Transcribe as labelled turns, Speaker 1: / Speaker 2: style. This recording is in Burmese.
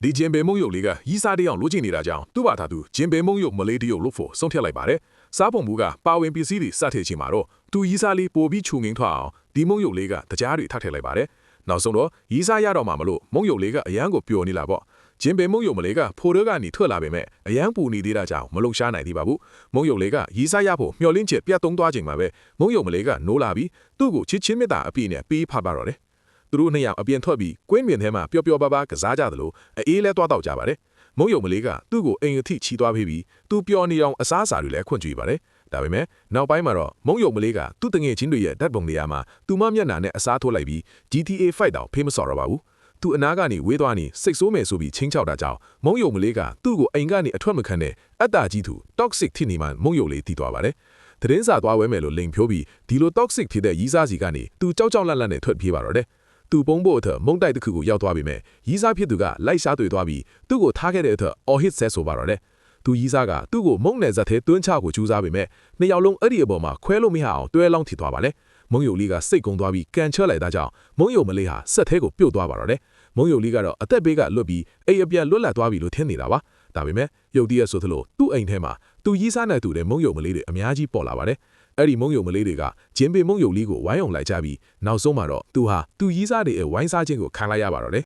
Speaker 1: ဒီဂျင်ပေမုံယုတ်လေးကရီးစားတယောက်လိုချင်နေတာကြောင့်သူ့ဘာသာသူဂျင်ပေမုံယုတ်မလေးတရုတ်လို့ဖို့ဆုံးဖြတ်လိုက်ပါတယ်။စားပုံမူကပါဝင်ပစ္စည်းတွေစထည့်ချိန်မှာတော့သူရီးစားလေးပိုပြီးခြုံငိမ့်ထွက်အောင်ဒီမုံယုတ်လေးကတရားတွေထပ်ထည့်လိုက်ပါတယ်။နောက်ဆုံးတော့ရီးစားရတော့မှမလို့မုံယုတ်လေးကအရန်ကိုပျော်နေလာပေါ့။ဂျင်ပေမုံယုတ်မလေးကဖိုးရကနေထွက်လာပေမဲ့အရန်ပူနေသေးတာကြောင့်မလုံရှားနိုင်သေးပါဘူး။မုံယုတ်လေးကရီးစားရဖို့မျှော်လင့်ချက်ပြတ်သုံးသွားချိန်မှာပဲမုံယုတ်မလေးကနိုးလာပြီးသူ့ကိုချစ်ချင်းမြတ်တာအပြည့်နဲ့ပေးဖပါတော့တယ်။သူတို့နှစ်ယောက်အပြင်ထွက်ပြီးကွင်းပြင်ထဲမှာပျော်ပျော်ပါပါကစားကြသလိုအေးလဲသွားတော့ကြပါတယ်။မုံယုံမလေးကသူ့ကိုအိမ်အထိချီသွားပြီးသူပျော်နေအောင်အစားအစာတွေလည်းခွင့်ကြွေပါတယ်။ဒါပေမဲ့နောက်ပိုင်းမှာတော့မုံယုံမလေးကသူ့တငယ်ချင်းတွေရဲ့ဓာတ်ပုံတွေမှာသူမမျက်နှာနဲ့အစားထိုးလိုက်ပြီး GTA 5တောင်ဖေးမစော်တော့ပါဘူး။သူအနာကနေဝေးသွားနေစိတ်ဆိုးမယ်ဆိုပြီးချင်းချောက်တာကြောင့်မုံယုံမလေးကသူ့ကိုအိမ်ကနေအထွက်မခံတဲ့အတ္တကြီးသူ toxic ဖြစ်နေမှမုံယုံလေးတည်သွားပါတယ်။သတင်းစာသွားဝဲမယ်လို့လိန်ဖြိုးပြီးဒီလို toxic ဖြစ်တဲ့ရီးစားစီကနေသူကြောက်ကြောက်လန့်လန့်နဲ့ထွက်ပြေးပါတော့တယ်။သူပုံဖို့အထက်မုံတိုက်တစ်ခုကိုရောက်သွားပြီမဲ့ရီးစားဖြစ်သူကလိုက်ရှားတွေ့သွားပြီးသူ့ကိုထားခဲ့တဲ့အထက်အော်ဟစ်ဆဲဆိုပါတော့တယ်။သူရီးစားကသူ့ကိုမုံနယ်ဇက်သေးတွန်းချကိုကြိုးစားပေမဲ့နှစ်ယောက်လုံးအဲ့ဒီအပေါ်မှာခွဲလို့မရအောင်တွဲလောင်းထီသွားပါလေ။မုံယုံလေးကစိတ်ကုံသွားပြီးကန်ချဲလိုက်တာကြောင့်မုံယုံမလေးဟာဆက်သေးကိုပြုတ်သွားပါတော့တယ်။မုံယုံလေးကတော့အသက်ဘေးကလွတ်ပြီးအိမ်အပြန်လွတ်လပ်သွားပြီလို့ထင်နေတာပါ။ဒါပေမဲ့ရုတ်တရက်ဆိုသလိုသူ့အိမ်ထဲမှာသူရီးစားနဲ့တူတဲ့မုံယုံမလေးတွေအများကြီးပေါ်လာပါတယ်။အဲ့ဒီမုံယုံမလေးတွေကဂျင်ပေမုံယုံလေးကိုဝိုင်းအောင်လိုက်ကြပြီးနောက်ဆုံးမှာတော့သူဟာသူရီးစားတွေရဲ့ဝိုင်းစားခြင်းကိုခံလိုက်ရပါတော့တယ်